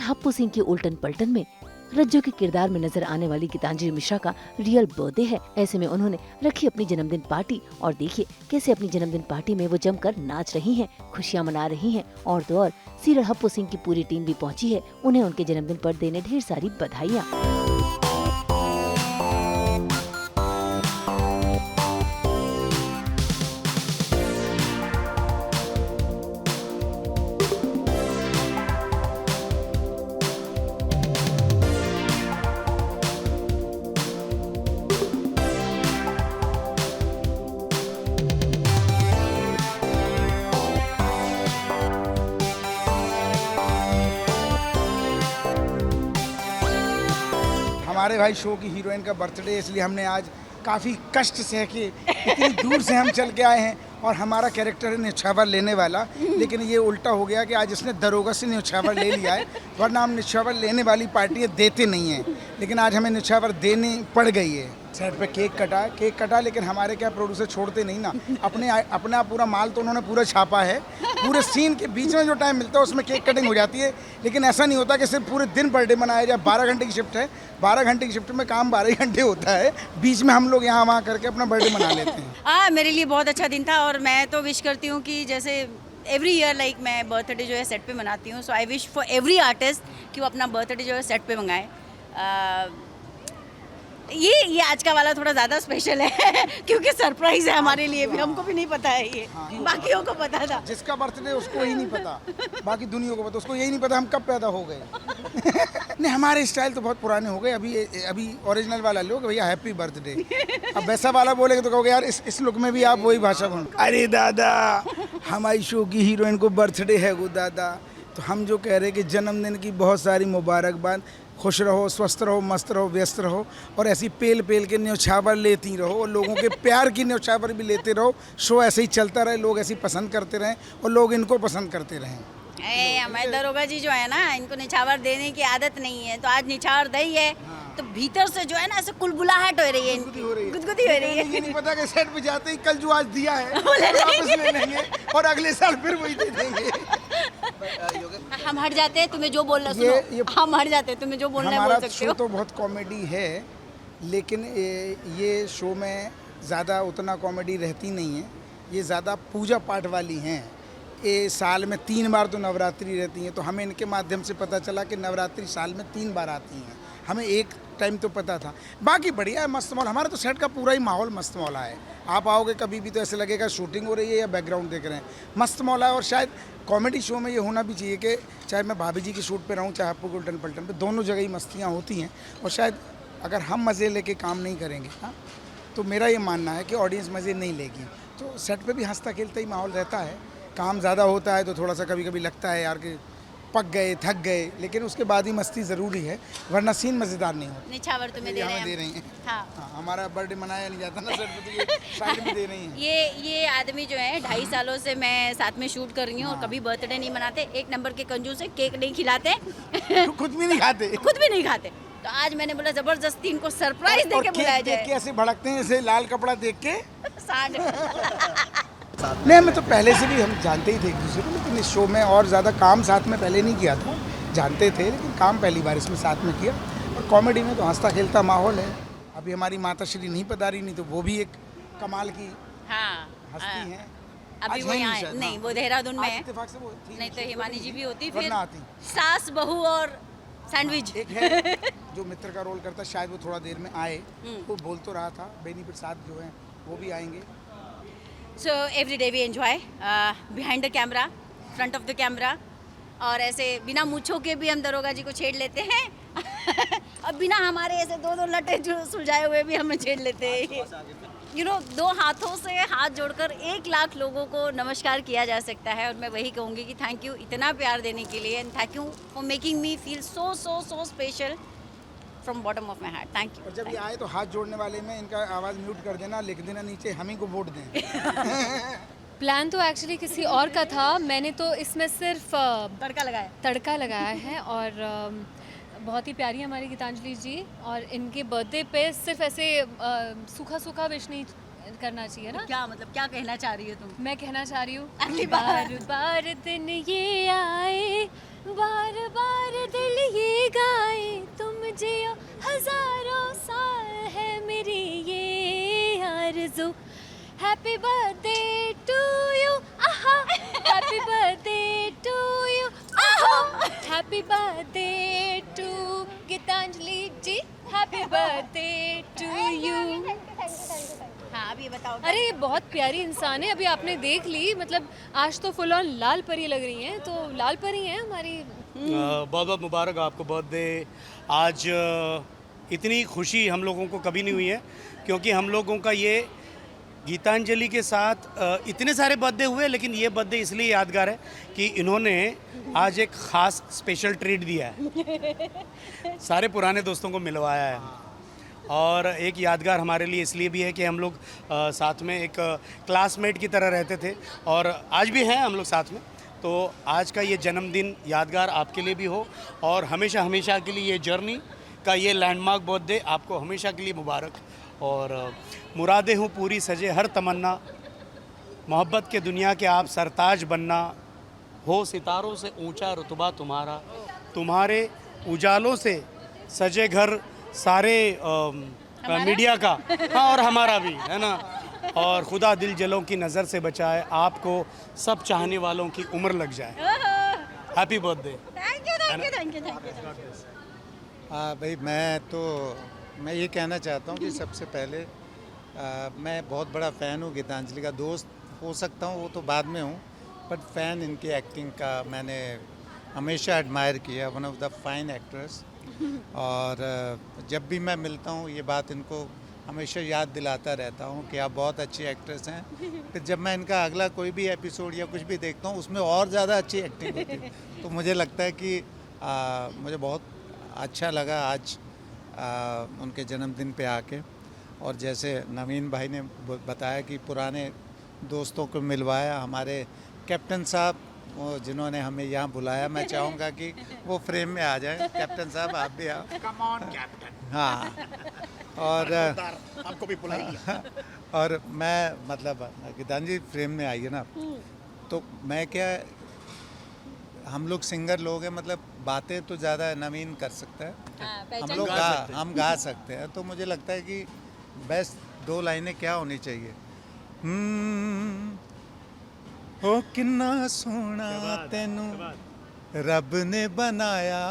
हप्पू सिंह की उल्टन पलटन में रज्जू के किरदार में नजर आने वाली गीतांजलि मिश्रा का रियल बर्थडे है। ऐसे में उन्होंने रखी अपनी जन्मदिन पार्टी और देखिए कैसे अपनी जन्मदिन पार्टी में वो जमकर नाच रही हैं, खुशियां मना रही हैं। और तो और सीरियल हप्पू सिंह की पूरी टीम भी पहुंची है उन्हें उनके जन्मदिन पर देने ढेर सारी बधाइयाँ। हमारे भाई शो की हीरोइन का बर्थडे, इसलिए हमने आज काफ़ी कष्ट सह के इतनी दूर से हम चल के आए हैं। और हमारा कैरेक्टर है न्योछावर लेने वाला, लेकिन ये उल्टा हो गया कि आज इसने दरोगा से न्योछावर ले लिया है, वरना हम न्योछावर लेने वाली पार्टियाँ देते नहीं हैं, लेकिन आज हमें न्योछावर देनी पड़ गई है। सेट पे केक कटा, लेकिन हमारे क्या प्रोड्यूसर छोड़ते नहीं ना, अपना पूरा माल तो उन्होंने पूरा छापा है। पूरे सीन के बीच में जो टाइम मिलता है उसमें केक कटिंग हो जाती है, लेकिन ऐसा नहीं होता कि सिर्फ पूरे दिन बर्थडे मनाया जाए। 12 घंटे की शिफ्ट है, 12 घंटे की शिफ्ट में काम 12 घंटे होता है, बीच में हम लोग यहाँ वहाँ करके अपना बर्थडे मना लेते हैं। मेरे लिए बहुत अच्छा दिन था और मैं तो विश करती हूँ कि जैसे एवरी ईयर लाइक मैं बर्थडे जो है सेट पे मनाती हूँ, so I wish for every artist कि वो अपना बर्थडे जो है सेट पे मंगाए। ये आज का वाला थोड़ा ज़्यादा स्पेशल है क्योंकि सरप्राइज है हमारे लिए भी, हमको भी नहीं पता है ये, बाकियों को पता था। जिसका बर्थडे उसको ही नहीं पता, बाकी दुनिया को पता, उसको यही नहीं पता हम कब पैदा हो गए। नहीं, हमारे स्टाइल तो बहुत पुराने हो गए, अभी ओरिजिनल वाला लोग भैया हैप्पी बर्थडे। अब वैसा वाला बोलेगे तो कहोगे यार इस लुक में भी आप वही भाषा बोल। अरे दादा, हमारी शो की हीरोइन को बर्थडे है वो दादा, तो हम जो कह रहे हैं कि जन्मदिन की बहुत सारी मुबारकबाद, खुश रहो, स्वस्थ रहो, मस्त रहो, व्यस्त रहो और ऐसी पेल पेल के न्योछावर लेती रहो और लोगों के प्यार की न्योछावर भी लेते रहो। शो ऐसे ही चलता रहे, लोग ऐसे ही पसंद करते रहें और लोग इनको पसंद करते रहें। हमारे दरोगा जी जो है ना, इनको निछावर देने की आदत नहीं है, तो आज निछावर दही है तो भीतर से जो है ना ऐसे कुलबुलाहट हो रही है, गुदगुदी हो रही है। ये नहीं पता कि सेट पे जाते ही कल जो आज दिया है वापस ले लेंगे और अगले साल फिर वही दे देंगे। हम हट जाते हैं, तुम्हें जो बोलना सुनो, हम हट जाते हैं, तुम्हें जो बोलना है बोल सकते हो। हमारा शो तो बहुत कॉमेडी है, लेकिन ये शो में ज़्यादा उतना कॉमेडी रहती नहीं है, ये ज़्यादा पूजा पाठ वाली हैं। ये साल में 3 बार तो नवरात्रि रहती हैं, तो हमें इनके माध्यम से पता चला कि नवरात्रि साल में 3 बार आती हैं। हमें एक टाइम तो पता था, बाकी बढ़िया है, मस्त मौला। हमारा तो सेट का पूरा ही माहौल मस्त मौला है। आप आओगे कभी भी तो ऐसे लगेगा शूटिंग हो रही है या बैकग्राउंड देख रहे हैं, मस्त मौला है। और शायद कॉमेडी शो में ये होना भी चाहिए कि चाहे मैं भाभी जी की शूट पे रहूँ, चाहे हप्पू के उल्टन पलटन पे, दोनों जगह ही मस्तियाँ होती हैं। और शायद अगर हम मज़े लेके काम नहीं करेंगे, हाँ, तो मेरा ये मानना है कि ऑडियंस मज़े नहीं लेगी। तो सेट पे भी हंसता खेलता ही माहौल रहता है। काम ज़्यादा होता है तो थोड़ा सा कभी कभी लगता है यार कि पक गए, थक गए, लेकिन उसके बाद ही मस्ती ज़रूरी है, वरना सीन मज़ेदार नहीं होता। निछावर तुम्हें दे रही हैं। हाँ, हमारा बर्थडे मनाया नहीं जाता ना सेट पे, तो ये साइड में दे रही हैं। ये आदमी जो है 2.5 सालों से मैं साथ में शूट कर रही हूँ और कभी बर्थडे नहीं मनाते, 1 नंबर के कंजूस है, केक नहीं खिलाते, खुद भी नहीं खाते, तो आज मैंने बोला जबरदस्ती इनको सरप्राइज देके बुलाया जाए। ऐसे भड़कते हैं, ऐसे लाल कपड़ा देख के सांड। नहीं, हमें तो पहले से भी हम जानते ही थे एक दूसरे को, लेकिन इस शो में और ज़्यादा काम साथ में पहले नहीं किया था, जानते थे, लेकिन काम पहली बार इसमें साथ में किया। और कॉमेडी में तो हंसता खेलता माहौल है। अभी हमारी माता श्री नहीं पधारी, नहीं तो वो भी एक कमाल की हस्ती हैं। अभी वो यहाँ है नहीं, वो देहरादून में है, इत्तेफाक से वो थी, नहीं तो हिमानी जी भी होती, फिर आती सास बहू और सैंडविच। एक है जो मित्र का रोल करता, शायद वो थोड़ा देर में आए, वो बोल तो रहा था, बेनिफिट साथ जो है वो भी आएंगे। So every day we enjoy behind the camera, front of the camera, और ऐसे बिना मूंछों के भी हम दरोगा जी को छेड़ लेते हैं और बिना हमारे ऐसे 2 लटे जो सुलझाए हुए भी हमें छेड़ लेते हैं। You know, 2 हाथों से हाथ जोड़कर 1 लाख लोगों को नमस्कार किया जा सकता है, और मैं वही कहूँगी कि थैंक यू इतना प्यार देने के लिए, and thank you for making me feel so special from bottom of my heart. Thank you. और जब ये आए तो हाथ जोड़ने वाले में इनका आवाज़ म्यूट कर देना, लिख देना नीचे हम ही को वोट दें। प्लान तो एक्चुअली किसी और का था, मैंने तो इसमें सिर्फ तड़का लगाया है। और बहुत ही प्यारी हमारी गीतांजलि जी, और इनके बर्थडे पे सिर्फ ऐसे सूखा विश नहीं करना चाहिए ना। क्या मतलब क्या कहना चाह रही हो तुम? मैं कहना चाह रही हूँ अगली बार बार दिन ये आए, बार बार दिल ये गाए, तुम जियो हजारों साल है मेरी ये आरज़ू। Happy birthday to you, aha happy birthday to you, aha happy birthday to Geetanjali ji, happy birthday to you. हाँ अब ये बताओ। अरे ये बहुत प्यारी इंसान है, अभी आपने देख ली, मतलब आज तो फुल ऑन लाल परी लग रही हैं, तो लाल परी हैं हमारी। बहुत बहुत मुबारक आपको बर्थडे। आज इतनी खुशी हम लोगों को कभी नहीं हुई है, क्योंकि हम लोगों का ये गीतांजलि के साथ इतने सारे बर्थडे हुए, लेकिन ये बर्थडे इसलिए यादगार है कि इन्होंने आज एक ख़ास स्पेशल ट्रीट दिया है, सारे पुराने दोस्तों को मिलवाया है। और एक यादगार हमारे लिए इसलिए भी है कि हम लोग साथ में एक क्लासमेट की तरह रहते थे, और आज भी हैं हम लोग साथ में। तो आज का ये जन्मदिन यादगार आपके लिए भी हो, और हमेशा हमेशा के लिए ये जर्नी का ये लैंडमार्क बर्थडे आपको हमेशा के लिए मुबारक। और मुरादे हूँ पूरी सजे हर तमन्ना, मोहब्बत के दुनिया के आप सरताज बनना, हो सितारों से ऊंचा रुतबा तुम्हारा, तुम्हारे उजालों से सजे घर सारे मीडिया का, हाँ और हमारा भी है ना। और खुदा दिल जलों की नज़र से बचाए, आपको सब चाहने वालों की उम्र लग जाए। Happy birthday. Thank you thank you thank you thank you. हाँ भाई, मैं ये कहना चाहता हूँ कि सबसे पहले मैं बहुत बड़ा फ़ैन हूँ गीतांजलि का। दोस्त हो सकता हूँ वो तो बाद में हूँ, बट फ़ैन इनकी एक्टिंग का मैंने हमेशा एडमायर किया। One of the fine actress. और जब भी मैं मिलता हूँ ये बात इनको हमेशा याद दिलाता रहता हूँ कि आप बहुत अच्छी एक्ट्रेस हैं। फिर जब मैं इनका अगला कोई भी एपिसोड या कुछ भी देखता हूँ उसमें और ज़्यादा अच्छी एक्टिंग होती है। तो मुझे लगता है कि मुझे बहुत अच्छा लगा आज उनके जन्मदिन पे आके। और जैसे नवीन भाई ने बताया कि पुराने दोस्तों को मिलवाया, हमारे कैप्टन साहब वो जिन्होंने हमें यहाँ बुलाया, मैं चाहूँगा कि वो फ्रेम में आ जाए। कैप्टन साहब आप भी आओ। Come on captain. हाँ, और आपको भी बुलाइए। और मैं मतलब गीतांजलि फ्रेम में आई है ना, तो मैं क्या, हम लोग सिंगर लोग हैं, मतलब बातें तो ज़्यादा नवीन कर सकता है, हम लोग हम गा सकते हैं। तो मुझे लगता है कि बेस्ट 2 लाइनें क्या होनी चाहिए। हो किन्ना सोना तेनू रब ने बनाया,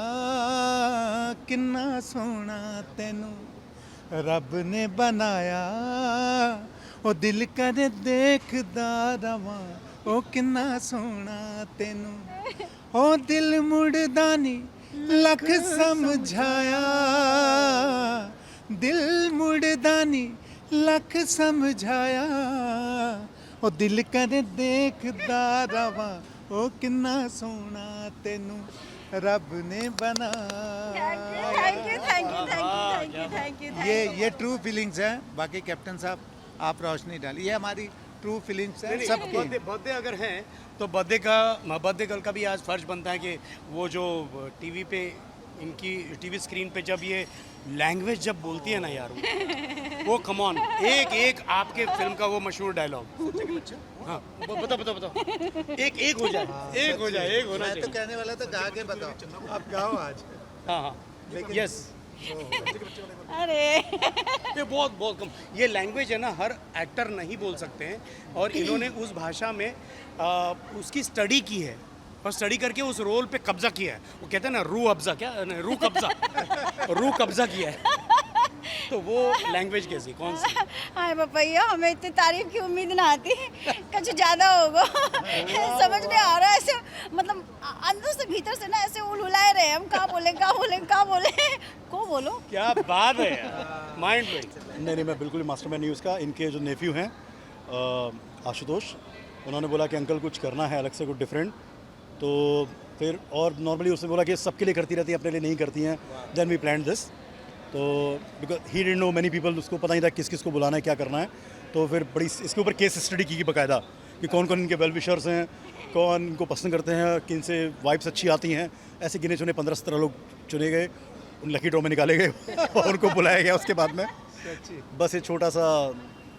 किन्ना सोना तेनू रब ने बनाया, ओ दिल करे देखदा रवां, ओ किन्ना सोना तेनू, ओ दिल मुड़दा नी लख समझाया, दिल मुड़दा नी लख समझाया, ओ दिल करे देखदा रवां, ओ किन्ना सोना तेनू रब ने बनाया। Thank you thank you thank you thank you thank you. ये ट्रू फीलिंग्स हैं। बाकी कैप्टन साहब आप रोशनी डालिए, ये हमारी ट्रू फीलिंग्स हैं सबकी। बर्थडे अगर हैं तो बर्थडे गर्ल का भी आज फर्ज बनता है कि वो जो टीवी पे इनकी टीवी स्क्रीन पे जब ये लैंग्वेज जब बोलती है ना यार, वो कम ऑन, एक आपके फिल्म का वो मशहूर डायलॉग। हाँ बताओ एक हो जाए, एक होना मैं चाहिए। तो कहने वाला था गा के बताओ, आप गाओ आज। हाँ यस। अरे ये बहुत कम, ये लैंग्वेज है ना हर एक्टर नहीं बोल सकते हैं, और इन्होंने उस भाषा में उसकी स्टडी की है, और स्टडी करके उस रोल पे कब्जा किया है। वो कहते हैं ना रूह कब्जा किया है। तो वो लैंग्वेज कैसी, कौन सी? हाय पपैया, हमें इतनी तारीफ की उम्मीद ना आती, कुछ ज़्यादा होगा। समझ नहीं आ रहा है ऐसे, मतलब अंदर से भीतर से ना ऐसे उलझाए रहे हम, कहाँ बोले को बोलो। क्या बात है यार, माइंड ब्लोइंग। नहीं, मैं बिल्कुल मास्टरमैन नहीं उसका। इनके जो नेफ्यू हैं आशुतोष, उन्होंने बोला कि अंकल कुछ करना है अलग से, कुछ डिफरेंट। तो फिर और नॉर्मली उसने बोला कि सबके लिए करती रहती है, अपने लिए नहीं करती हैं। Then we plan this. तो because he didn't know many people, उसको पता नहीं था किस किस को बुलाना है, क्या करना है। तो फिर बड़ी इसके ऊपर केस स्टडी की बाकायदा कि कौन कौन इनके वेल विशर्स हैं, कौन इनको पसंद करते हैं, किन से वाइब्स अच्छी आती हैं। ऐसे गिने चुने 15-17 लोग चुने गए, उन लकी ड्रॉ में निकाले गए और उनको बुलाया गया। उसके बाद में बस ये छोटा सा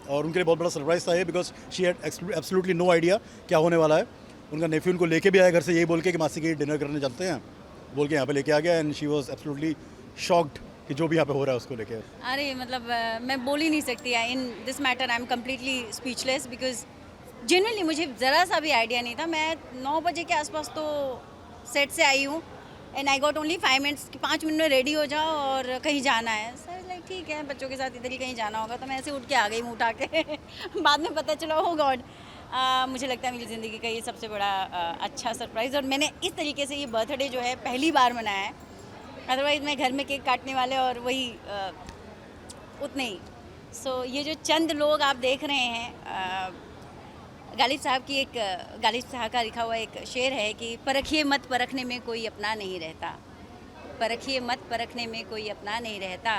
और उनके लिए बहुत बड़ा सरप्राइज था ये, because she had absolutely no idea क्या होने वाला है। उनका नेफ्यू उनको लेके भी आया घर से, यही बोल के कि मासी के डिनर करने चलते हैं, बोल के यहाँ पे लेके आ गया, and she was absolutely shocked कि जो भी यहाँ पे हो रहा है उसको लेके। अरे मतलब मैं बोल ही नहीं सकती, in this matter I am completely speechless, because genuinely मुझे ज़रा सा भी आइडिया नहीं था। मैं 9 बजे के आसपास तो सेट से आई हूँ, and I got only 5 minutes कि 5 मिनट में रेडी हो जाओ और कहीं जाना है। सर लाइक ठीक है, बच्चों के साथ इधर ही कहीं जाना होगा, तो मैं ऐसे उठ के आ गई मुँह उठा के बाद में पता चला हो गॉड। मुझे लगता है मेरी ज़िंदगी का ये सबसे बड़ा अच्छा सरप्राइज़, और मैंने इस तरीके से ये बर्थडे जो है पहली बार मनाया है। अदरवाइज़ मैं घर में केक काटने वाले और वही उतने ही। सो ये जो चंद लोग आप देख रहे हैं, गालिब साहब की एक गालिब साहब का लिखा हुआ एक शेर है कि परखिए मत परखने में कोई अपना नहीं रहता, परखिए मत परखने में कोई अपना नहीं रहता,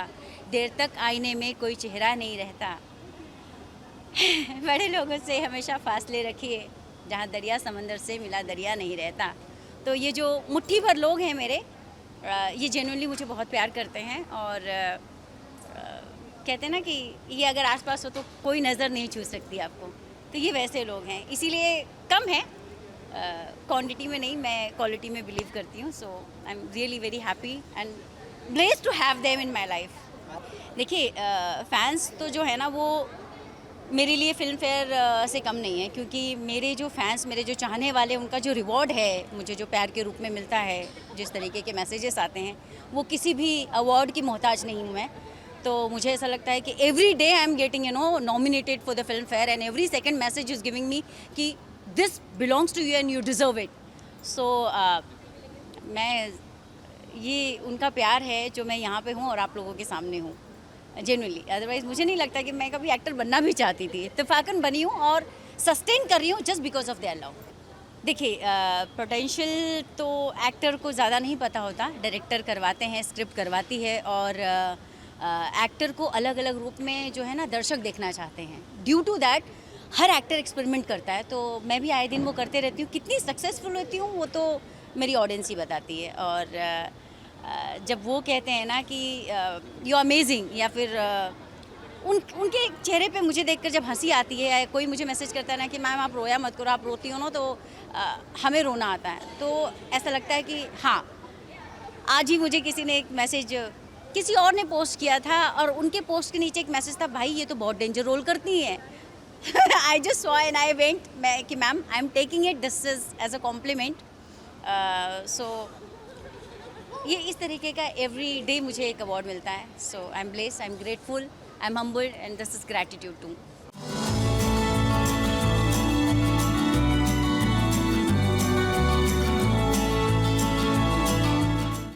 देर तक आईने में कोई चेहरा नहीं रहता। बड़े लोगों से हमेशा फासले रखिए, जहाँ दरिया समंदर से मिला दरिया नहीं रहता। तो ये जो मुट्ठी भर लोग हैं मेरे, ये जेन्युइनली मुझे बहुत प्यार करते हैं, और कहते हैं ना कि ये अगर आसपास हो तो कोई नज़र नहीं छू सकती आपको, तो ये वैसे लोग हैं। इसीलिए कम है, क्वांटिटी में नहीं, मैं क्वालिटी में बिलीव करती हूँ। So I am really very happy and blessed to have them in my life. देखिए फैंस तो जो है ना वो मेरे लिए फिल्म फेयर से कम नहीं है, क्योंकि मेरे जो फैंस, मेरे जो चाहने वाले, उनका जो रिवॉर्ड है मुझे जो प्यार के रूप में मिलता है, जिस तरीके के मैसेजेस आते हैं, वो किसी भी अवार्ड की मोहताज नहीं हूँ मैं। तो मुझे ऐसा लगता है कि every day I am getting nominated for the Filmfare, and every second message is giving me कि this belongs to you and you deserve it. So मैं, ये उनका प्यार है जो मैं यहाँ पे हूँ और आप लोगों के सामने हूँ, जेन्युइनली। अदरवाइज़ मुझे नहीं लगता कि मैं कभी एक्टर बनना भी चाहती थी। इत्तेफाकन बनी हूँ और सस्टेन कर रही हूँ just because of their love. देखिए पोटेंशियल तो एक्टर को ज़्यादा नहीं पता होता, डायरेक्टर करवाते हैं, स्क्रिप्ट करवाती है, और एक्टर को अलग अलग रूप में जो है ना दर्शक देखना चाहते हैं। Due to that her actor experiment करता है, तो मैं भी आए दिन वो करते रहती हूँ। कितनी सक्सेसफुल होती हूँ वो तो मेरी ऑडियंस ही बताती है। और जब वो कहते हैं ना कि यू अमेजिंग, या फिर उनके चेहरे पे मुझे देखकर जब हंसी आती है, या कोई मुझे मैसेज करता है ना कि मैम आप रोया मत करो, आप रोती हो ना तो हमें रोना आता है, तो ऐसा लगता है कि हाँ। आज ही मुझे किसी ने एक मैसेज, किसी और ने पोस्ट किया था, और उनके पोस्ट के नीचे एक मैसेज था, भाई ये तो बहुत डेंजर रोल करती हैं। I just saw and I went, मैं कि ma'am I am taking it this is as a compliment. So ये इस तरीके का एवरी डे मुझे एक अवार्ड मिलता है। So I am blessed, I am grateful, I am humbled, and this is gratitude to.